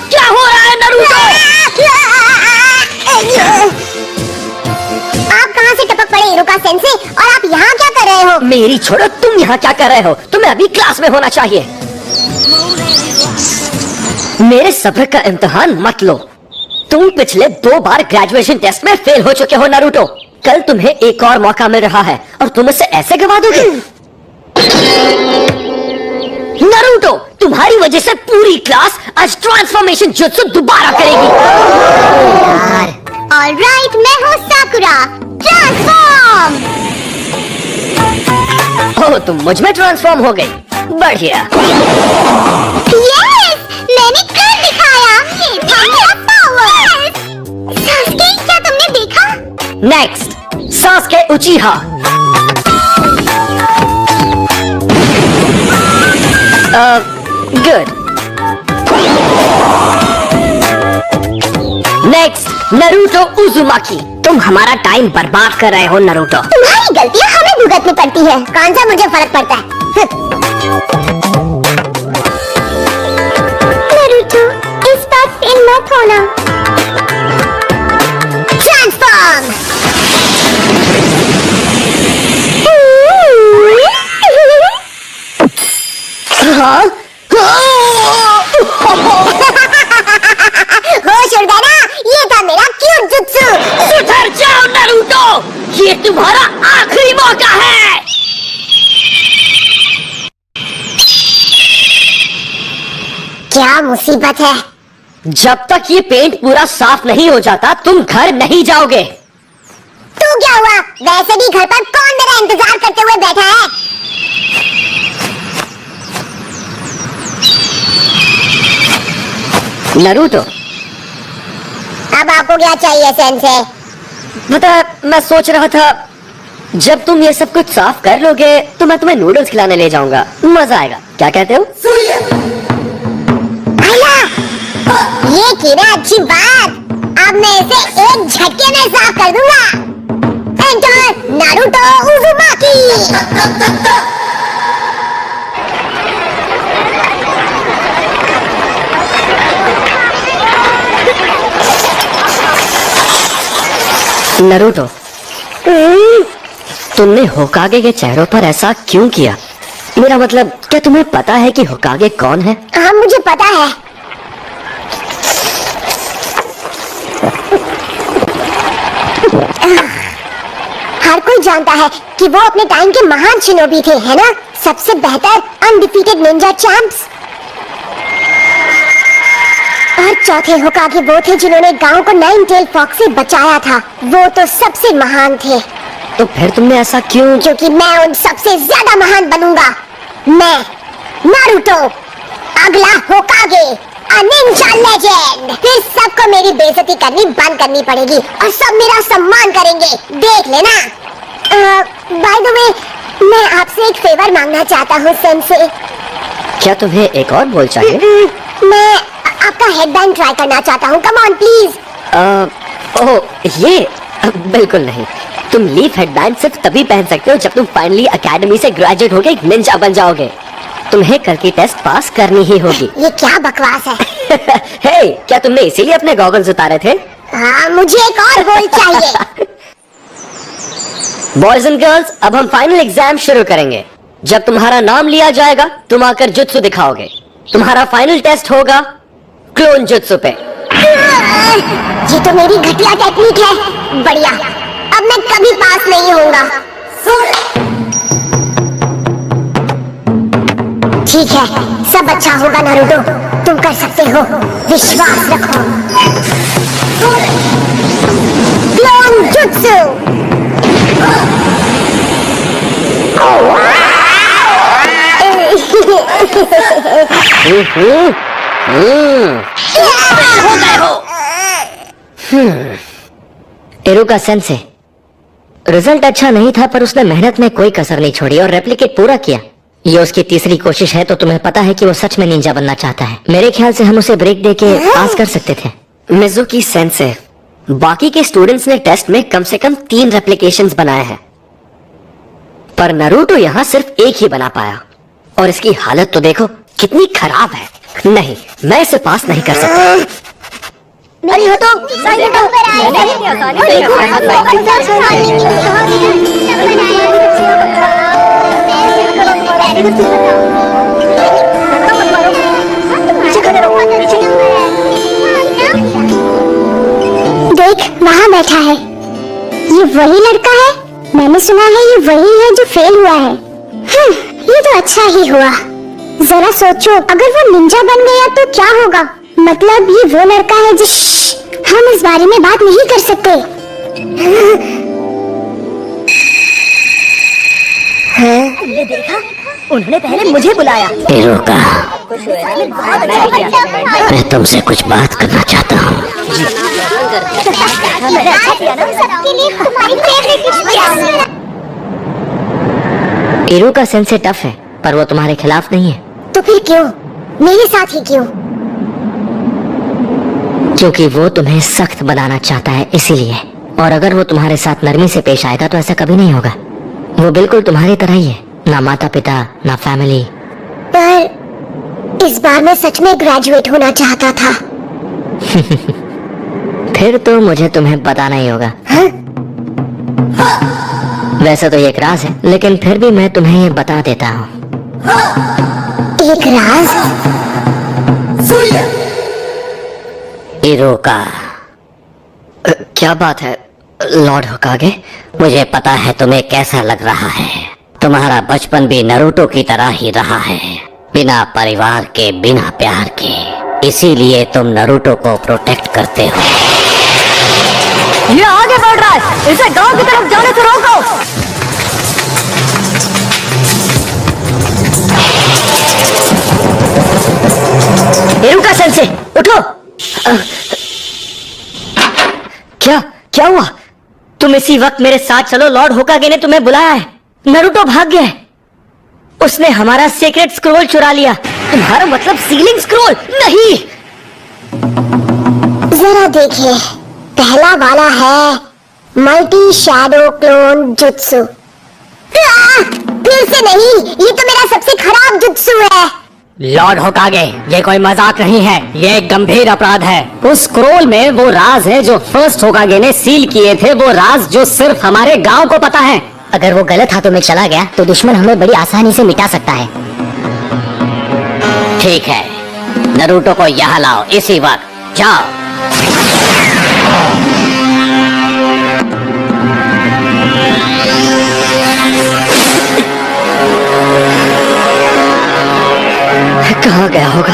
क्या हो रहा है नारुतो? आप कहाँ से टपक पड़े इरुका सेंसे, और आप यहाँ क्या कर रहे हो? मेरी छोड़ो, तुम यहाँ क्या कर रहे हो? तुम्हें अभी क्लास में होना चाहिए। मेरे सब्र का इम्तिहान मत लो। तुम पिछले 2 बार ग्रेजुएशन टेस्ट में फेल हो चुके हो नारुतो। कल तुम्हें एक और मौका मिल रहा है और तुम इसे ऐसे गवा दोगे? नारुतो, तुम्हारी वजह से पूरी क्लास आज ट्रांसफॉर्मेशन जुत्सु दोबारा करेगी। ऑलराइट, मैं हूँ साकुरा। ट्रांसफॉर्म। ओह, तुम मुझ में ट्रांसफॉर्म हो गई। बढ़िया। यस, मैंने कर दिखाया। ये था मेरा पावर। सास्के, क्या तुमने देखा? Next, Sasuke उचिहा। Good. Next, Naruto उजुमाकी। तुम हमारा टाइम बर्बाद कर रहे हो नारुतो। तुम्हारी गलतियाँ हमें भुगतनी पड़ती है। कौन सा मुझे फर्क पड़ता है? नारुतो, इस बार फेल मत होना। ट्रांसफॉर्म। हाँ? होश उड़ गया ना? ये था मेरा क्यूट जुत्सु। सुधर जाओ नारुतो, ये तुम्हारा आखिरी मौका है। क्या मुसीबत है? जब तक ये पेंट पूरा साफ नहीं हो जाता तुम घर नहीं जाओगे। तू क्या हुआ? वैसे भी घर पर कौन मेरा इंतजार करते हुए बैठा है? नारुतो, अब आपको क्या चाहिए सेंसे? पता है, मैं सोच रहा था जब तुम ये सब कुछ साफ कर लोगे तो मैं तुम्हें नूडल्स खिलाने ले जाऊंगा। मजा आएगा, क्या कहते हो? आया, ये कीड़ा अच्छी बात। अब मैं इसे एक झटके में साफ कर दूंगा। Enter Naruto उजुमाकी। नारुतो, तुमने होकागे के चेहरों पर ऐसा क्यों किया? मेरा मतलब, क्या तुम्हें पता है कि होकागे कौन है? हाँ, मुझे पता है। हर कोई जानता है कि वो अपने टाइम के महान शिनोबी थे, है ना? सबसे बेहतर अनडिफीटेड निंजा चैंप्स। और चौथे होकागे वो थे जिन्होंने गांव को नाइन टेल फॉक्स से बचाया था। वो तो सबसे महान थे। तो फिर तुमने ऐसा क्यों? क्योंकि मैं उन सबसे ज्यादा महान बनूंगा। मैं नारुतो, अगला होकागे, अ निंजा लेजेंड। फिर सबको मेरी बेइज्जती करनी बंद करनी पड़ेगी और सब मेरा सम्मान करेंगे। देख लेना। बाय द वे, मैं आपसे एक फेवर मांगना चाहता हूँ सेंसे। क्या तुम्हें एक और बोल चाहिए? मैं आपका हेडबैंड ट्राई करना चाहता हूँ। Come on please. ओह, ये बिल्कुल नहीं। तुम लीफ हेडबैंड सिर्फ तभी पहन सकते हो जब तुम फाइनली एकेडमी से ग्रेजुएट होके एक निंजा बन जाओगे। तुम्हें कल की टेस्ट पास करनी ही होगी। ये क्या बकवास है? हे, क्या तुमने इसीलिए अपने गॉगल्स उतारे थे? हाँ, मुझे एक और गोल चाहिए। बॉयज एंड गर्ल्स, अब हम फाइनल एग्जाम शुरू करेंगे। जब तुम्हारा नाम लिया जाएगा तुम आकर जुत्सु दिखाओगे। तुम्हारा फाइनल टेस्ट होगा क्लोन जुत्सु पे। ये तो मेरी घटिया टेक्निक है। बढ़िया, अब मैं कभी पास नहीं होऊंगा। ठीक है, सब अच्छा होगा नारुतो। तुम कर सकते हो, विश्वास रखो। Clone jutsu. हो गए हो। इरुका सेंसे, रिजल्ट अच्छा नहीं था पर उसने मेहनत में कोई कसर नहीं छोड़ी और रेप्लिकेट पूरा किया। ये उसकी तीसरी कोशिश है तो तुम्हें पता है कि वो सच में निंजा बनना चाहता है। मेरे ख्याल से हम उसे ब्रेक देके पास कर सकते थे। मिजुकी सेंसे, बाकी के स्टूडेंट्स ने टेस्ट में कम से कम 3 रेप्लिकेशंस बनाए हैं पर नारुतो यहाँ सिर्फ एक ही बना पाया और इसकी हालत तो देखो कितनी खराब है। नहीं, मैं इसे पास नहीं कर सकता। अरे हो तो साइलेंट हो। देख वहाँ बैठा है, ये वही लड़का है। मैंने सुना है ये वही है जो फेल हुआ है। ये तो अच्छा ही हुआ। जरा सोचो, अगर वो निंजा बन गया तो क्या होगा? मतलब ये वो लड़का है जिस हम इस बारे में बात नहीं कर सकते। तुमने देखा? उन्होंने पहले मुझे बुलाया। इरुका, मैं तुमसे कुछ बात करना चाहता हूँ। इरुका सेंसे टफ है, पर वो तुम्हारे खिलाफ नहीं है। तो फिर क्यों? मेरे साथ ही क्यों? क्योंकि वो तुम्हें सख्त बनाना चाहता है, इसीलिए। और अगर वो तुम्हारे साथ नरमी से पेश आएगा तो ऐसा कभी नहीं होगा। वो बिल्कुल तुम्हारी तरह ही है, ना माता पिता ना फैमिली। पर इस बार मैं सच में ग्रेजुएट होना चाहता था। फिर तो मुझे तुम्हें बताना ही होगा। वैसे तो ये एक राज है, लेकिन फिर भी मैं तुम्हें ये बता देता हूँ। एक राज? इरुका, क्या बात है लॉर्ड होकागे? मुझे पता है तुम्हें कैसा लग रहा है। तुम्हारा बचपन भी नारुतो की तरह ही रहा है, बिना परिवार के, बिना प्यार के। इसीलिए तुम नारुतो को प्रोटेक्ट करते हो। ये आगे बढ़ रहा है, इसे गांव की तरफ जाने से रोको। इरुका सेंसे, उठो। क्या क्या हुआ? तुम इसी वक्त मेरे साथ चलो, लॉर्ड होकागे ने तुम्हें बुलाया है। नारुतो भाग गया है, उसने हमारा सीक्रेट स्क्रोल चुरा लिया। तुम्हारा मतलब सीलिंग स्क्रोल? नहीं। जरा देखिए, पहला वाला है मल्टी शैडो क्लोन जुत्सु। फिर से नहीं, ये तो मेरा सबसे खराब जुत्सु है। लॉर्ड होकागे, ये कोई मजाक नहीं है, ये एक गंभीर अपराध है। उस स्क्रोल में वो राज है जो फर्स्ट होकागे ने सील किए थे, वो राज जो सिर्फ हमारे गांव को पता है। अगर वो गलत हाथों में चला गया तो दुश्मन हमें बड़ी आसानी से मिटा सकता है। ठीक है, नारुतो को यहाँ लाओ इसी वक्त, जाओ। कहाँ गया होगा?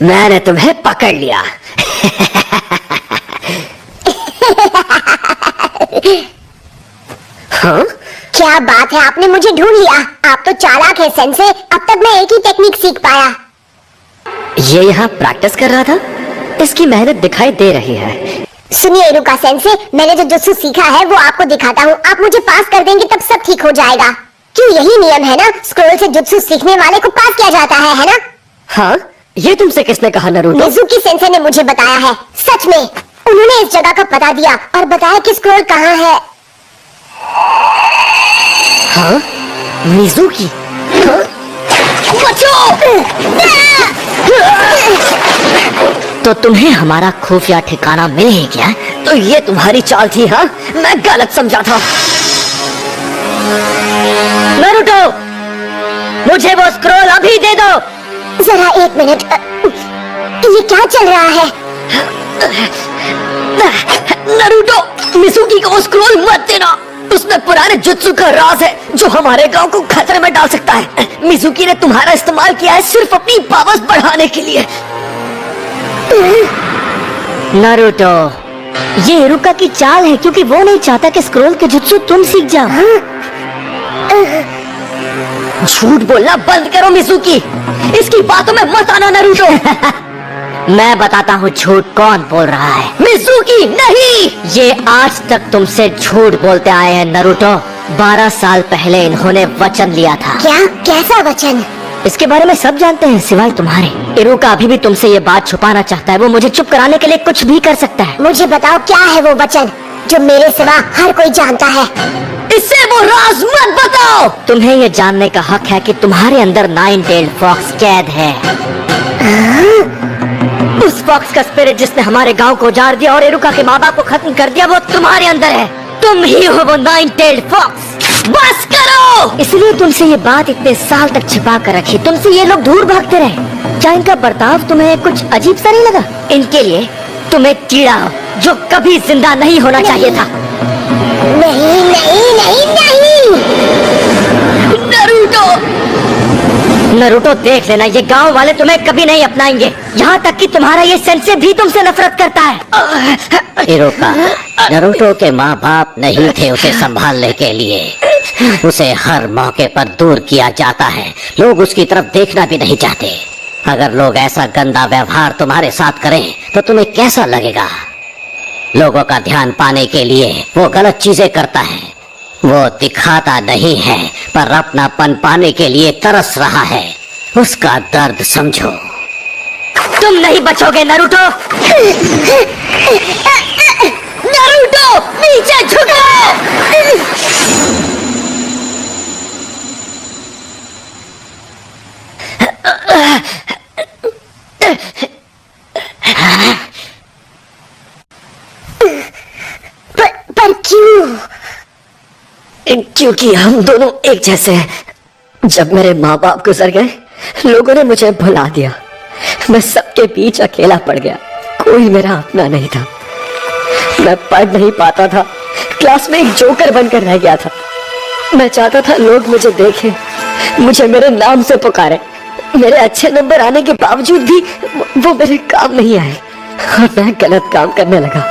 मैंने तुम्हें पकड़ लिया। हाँ? क्या बात है, आपने मुझे ढूंढ लिया। आप तो चालाक है सेंसे। अब तक मैं एक ही टेक्निक सीख पाया। ये यहाँ प्रैक्टिस कर रहा था, इसकी मेहनत दिखाई दे रही है। सुनिए इरुका सेंसे, मैंने जो जुत्सु सीखा है वो आपको दिखाता हूँ। आप मुझे पास कर देंगे तब सब ठीक हो जाएगा। क्यों, यही नियम है ना? स्क्रोल से जुत्सु सीखने वाले को पास किया जाता है ना? हाँ, ये तुमसे किसने कहा नारुतो? मिजुकी सेंसे ने मुझे बताया है। सच में, उन्होंने इस जगह का पता दिया और बताया कि स्क्रोल कहाँ है। हाँ? मिजुकी? हाँ? तो तुम्हें हमारा खुफिया ठिकाना मिल ही गया, तो ये तुम्हारी चाल थी? हाँ, मैं गलत समझा था। नारुतो, मुझे वो स्क्रोल अभी दे दो। जरा एक मिनट, ये क्या चल रहा है? नारुतो, मिजुकी को स्क्रोल मत देना। उसमें पुराने जुत्सु का राज है जो हमारे गांव को खतरे में डाल सकता है। मिजुकी ने तुम्हारा इस्तेमाल किया है सिर्फ अपनी पावर्स बढ़ाने के लिए। नारुतो, ये इरुका की चाल है क्योंकि वो नहीं चाहता कि स्क्रोल के जुत्सु तुम सीख जाओ। झूठ बोलना बंद करो मिजुकी, इसकी बातों में मत आना नारुतो। मैं बताता हूँ झूठ कौन बोल रहा है। मिज़ुकी नहीं, ये आज तक तुमसे झूठ बोलते आए हैं नरूटो। 12 साल पहले इन्होंने वचन लिया था। क्या? कैसा वचन? इसके बारे में सब जानते हैं सिवाय तुम्हारे। इरुका अभी भी तुमसे ये बात छुपाना चाहता है। वो मुझे चुप कराने के लिए कुछ भी कर सकता है। मुझे बताओ क्या है वो वचन जो मेरे सिवा हर कोई जानता है। इससे वो राज मत बताओ। तुम्हें ये जानने का हक है कि तुम्हारे अंदर 9-tailed फॉक्स कैद है। उस फॉक्स का स्पिरिट जिसने हमारे गांव को उजाड़ दिया और इरुका के माँ बाप को खत्म कर दिया, वो तुम्हारे अंदर है। तुम ही हो वो 9-tailed फॉक्स। बस करो। इसलिए तुमसे ये बात इतने साल तक छिपा कर रखी। तुमसे ये लोग दूर भागते रहे। क्या इनका बर्ताव तुम्हें कुछ अजीब सा नहीं लगा? इनके लिए तुम एक कीड़ा हो जो कभी जिंदा नहीं होना चाहिए था। नहीं नहीं नहीं नहीं। नरूटो, नरूटो देख लेना, ये गांव वाले तुम्हें कभी नहीं अपनाएंगे। यहाँ तक कि तुम्हारा ये सेंसे भी तुमसे नफरत करता है। इरुका, नरूटो के माँ बाप नहीं थे उसे संभालने के लिए। उसे हर मौके पर दूर किया जाता है। लोग उसकी तरफ देखना भी नहीं चाहते। अगर लोग ऐसा गंदा व्यवहार तुम्हारे साथ करें तो तुम्हें कैसा लगेगा? लोगों का ध्यान पाने के लिए वो गलत चीजें करता है। वो दिखाता नहीं है पर अपनापन पाने के लिए तरस रहा है। उसका दर्द समझो। तुम नहीं बचोगे नरूटो। नरूटो, नीचे झुको। पर क्यों? क्योंकि हम दोनों एक जैसे हैं। जब मेरे माँ बाप गुजर गए, लोगों ने मुझे भुला दिया। मैं सबके बीच अकेला पड़ गया। कोई मेरा अपना नहीं था। मैं पढ़ नहीं पाता था। क्लास में एक जोकर बनकर रह गया था। मैं चाहता था लोग मुझे देखें, मुझे मेरे नाम से पुकारे। मेरे अच्छे नंबर आने के बावजूद भी वो मेरे काम नहीं आए और मैं गलत काम करने लगा,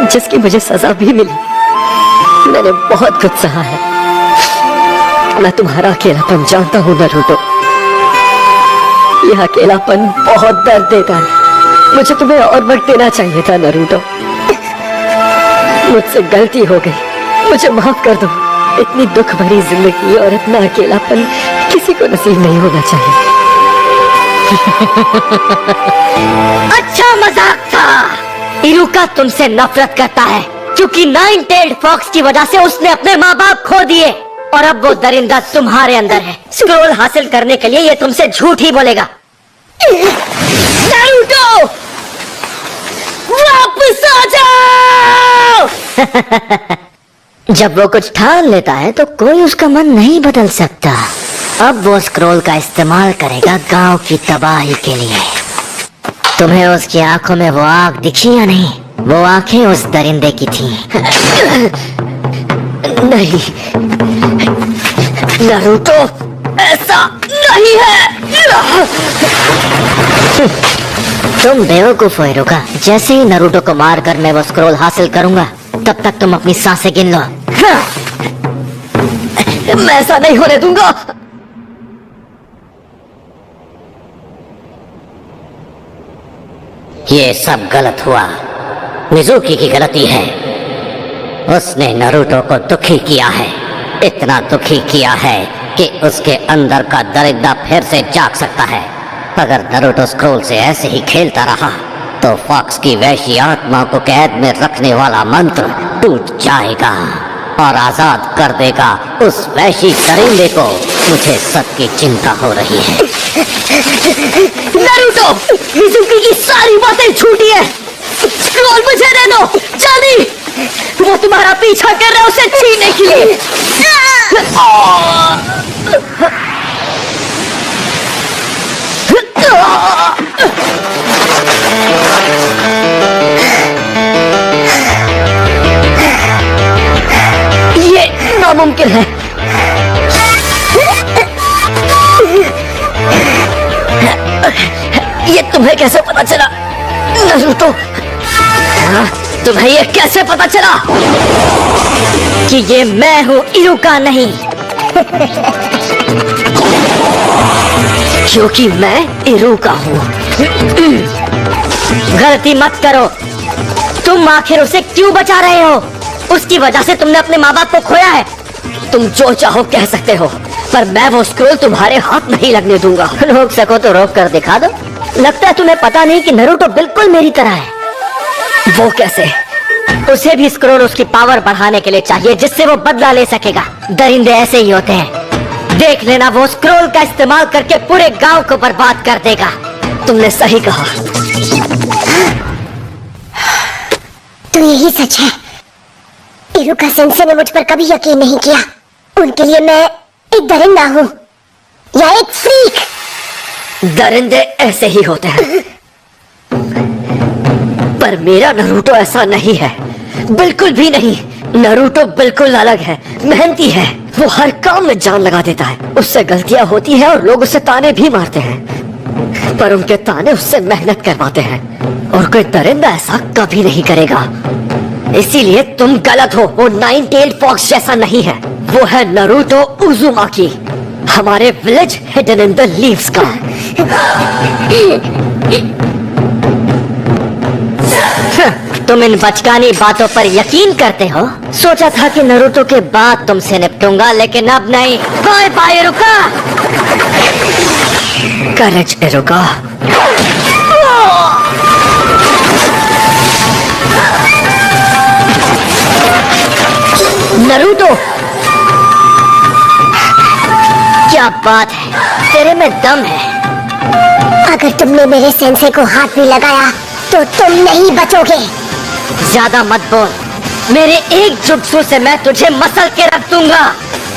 जिसकी मुझे सजा भी मिली। मैंने बहुत कुछ सहा है। मैं तुम्हारा अकेलापन जानता हूँ नरूटो। यह अकेलापन बहुत दर्द देता है। मुझे तुम्हें और वक्त देना चाहिए था नरूटो। मुझसे गलती हो गई, मुझे माफ कर दो। इतनी दुख भरी जिंदगी और इतना अकेलापन किसी को नसीब नहीं होना चाहिए। अच्छा मजाक था। इरुका तुमसे नफरत करता है क्योंकि 9-tailed फॉक्स की वजह से उसने अपने माँ बाप खो दिए और अब वो दरिंदा तुम्हारे अंदर है। स्क्रोल हासिल करने के लिए ये तुमसे झूठ ही बोलेगा। नारुतो, वापस आ जाओ। जब वो कुछ ठान लेता है तो कोई उसका मन नहीं बदल सकता। अब वो स्क्रोल का इस्तेमाल करेगा गांव की तबाही के लिए। तुम्हें उसकी आंखों में वो आग दिखी या नहीं? वो आंखें उस दरिंदे की थीं। नहीं नारुतो, ऐसा नहीं है। तुम बेवकूफ हो इरुका। जैसे ही नारुतो को मारकर मैं वो स्क्रोल हासिल करूंगा, तब तक तुम अपनी सांसें गिन लो। मैं ऐसा नहीं होने दूंगा। ये सब गलत हुआ। मिज़ुकी की गलती है। उसने नारुतो को दुखी किया है। इतना दुखी किया है कि उसके अंदर का दरिंदा फिर से जाग सकता है। अगर नारुतो स्क्रोल से ऐसे ही खेलता रहा तो फॉक्स की वैशी आत्मा को कैद में रखने वाला मंत्र टूट जाएगा और आजाद कर देगा उस वैशी दरिंदे को। मुझे सबकी चिंता हो रही है। नारुतो, मिज़ुकी की सारी बातें झूठी है। स्क्रोल मुझे दे दो जल्दी। वो तुम्हारा पीछा कर रहा है उसे छीनने के लिए। ये नामुमकिन है। ये तुम्हें कैसे पता चला नारुतो? तुम्हें ये कैसे पता चला कि ये मैं हूँ इरुका नहीं? क्योंकि मैं इरुका हूँ। गलती मत करो। तुम आखिर उसे क्यों बचा रहे हो? उसकी वजह से तुमने अपने माँ बाप को खोया है। तुम जो चाहो कह सकते हो, पर मैं वो स्क्रोल तुम्हारे हाथ नहीं लगने दूंगा। रोक सको तो रोक कर दिखा दो। लगता है तुम्हें पता नहीं कि नरूटो बिल्कुल मेरी तरह है। वो कैसे? उसे भी स्क्रोल उसकी पावर बढ़ाने के लिए चाहिए, जिससे वो बदला ले सकेगा। दरिंदे ऐसे ही होते हैं। देख लेना, वो स्क्रोल का इस्तेमाल करके पूरे गांव को बर्बाद कर देगा। तुमने सही कहा। तो यही सच है। इरुका सेंसे ने मुझ पर कभी यकीन नहीं किया। उनके लिए मैं एक दरिंदा हूँ या एक फ्रीक। दरिंदे ऐसे ही होते हैं, पर मेरा नरूटो ऐसा नहीं है, बिल्कुल भी नहीं। नरूटो बिल्कुल अलग है, मेहनती है। वो हर काम में जान लगा देता है। उससे गलतियां होती हैं और लोग उसे ताने भी मारते हैं, पर उनके ताने उससे मेहनत करवाते हैं। और कोई दरिंदा ऐसा कभी नहीं करेगा। इसीलिए तुम गलत हो। वो नाइन टेल्ड फॉक्स जैसा नहीं है। वो है नरूटो उजुमाकी, हमारे village hidden in the leaves का। तुम इन बचकानी बातों पर यकीन करते हो? सोचा था कि नरूटो के बाद तुमसे निपटूंगा, लेकिन अब नहीं। Bye bye Iruka. Courage Iruka. Naruto, क्या बात है, तेरे में दम है। अगर तुमने मेरे सेंसे को हाथ भी लगाया तो तुम नहीं बचोगे। ज्यादा मत बोल। मेरे एक जुत्सु से मैं तुझे मसल के रख दूंगा।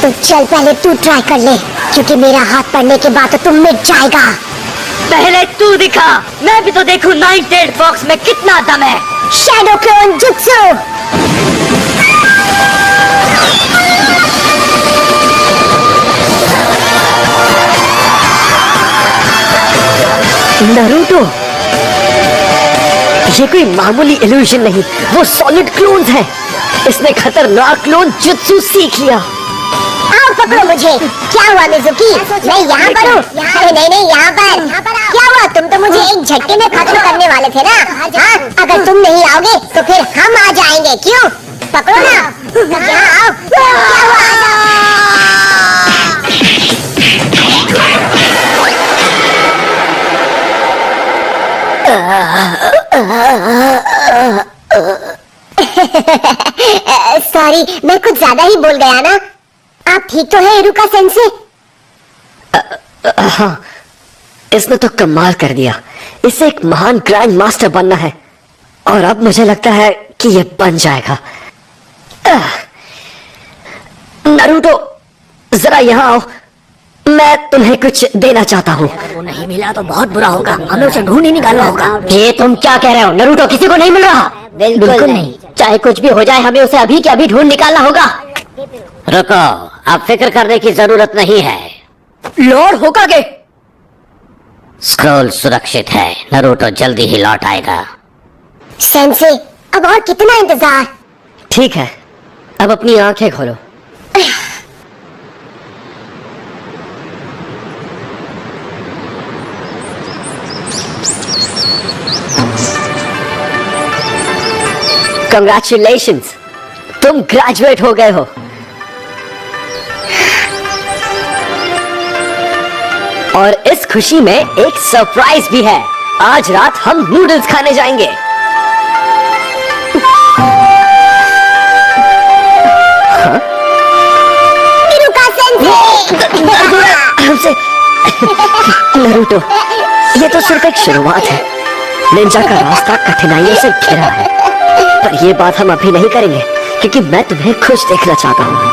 तो चल पहले तू ट्राई कर ले, क्योंकि मेरा हाथ पड़ने के बाद तो तुम मिट जाएगा। पहले तू दिखा, मैं भी तो देखूं नाइन टेल्ड फॉक्स में कितना दम है। Shadow clone jutsu. नरूटो, ये कोई मामूली इल्यूजन नहीं, वो सॉलिड क्लोन्स हैं। इसने खतरनाक क्लोन जुत्सु सीख लिया। आओ पकड़ो मुझे। क्या हुआ मिजुकी? मैं यहाँ पर हूँ। अरे नहीं नहीं, यहाँ पर। क्या हुआ? तुम तो मुझे एक झटके में खत्म करने वाले थे ना? हाँ, अगर तुम नहीं आओगे तो फिर हम आ जाएंगे। क्यों? पकड़ो ना। यहाँ आओ। क्या हुआ? सॉरी, मैं कुछ ज्यादा ही बोल गया ना। आप ठीक तो है इरुका सेंसे? हाँ, इसने तो कमाल कर दिया। इसे एक महान ग्रैंड मास्टर बनना है, और अब मुझे लगता है कि ये बन जाएगा। नरूटो, जरा यहाँ आओ। मैं तुम्हें कुछ देना चाहता हूँ। वो नहीं मिला तो बहुत बुरा होगा। हमें उसे ढूंढ ही निकालना होगा। ये तुम क्या कह रहे हो? नरूटो किसी को नहीं मिल रहा? बिल्कुल नहीं। चाहे कुछ भी हो जाए, हमें उसे अभी के अभी ढूंढ निकालना होगा। रुको, अब फिक्र करने की जरूरत नहीं है। लॉर्ड होकागे, स्क्रोल सुरक्षित है। नरूटो जल्दी ही लौट आएगा। सेंसे, अब और कितना इंतजार? ठीक है, अब अपनी आंखें खोलो। Congratulations, तुम ग्रेजुएट हो गए हो। और इस खुशी में एक सरप्राइज भी है। आज रात हम नूडल्स खाने जाएंगे। इरुका सेंसे! हमसे नरूटो, ये तो सिर्फ एक शुरुआत है। निंजा का रास्ता कठिनाइयों से घिरा है, पर ये बात हम अभी नहीं करेंगे, क्योंकि मैं तुम्हें खुश देखना चाहता हूँ।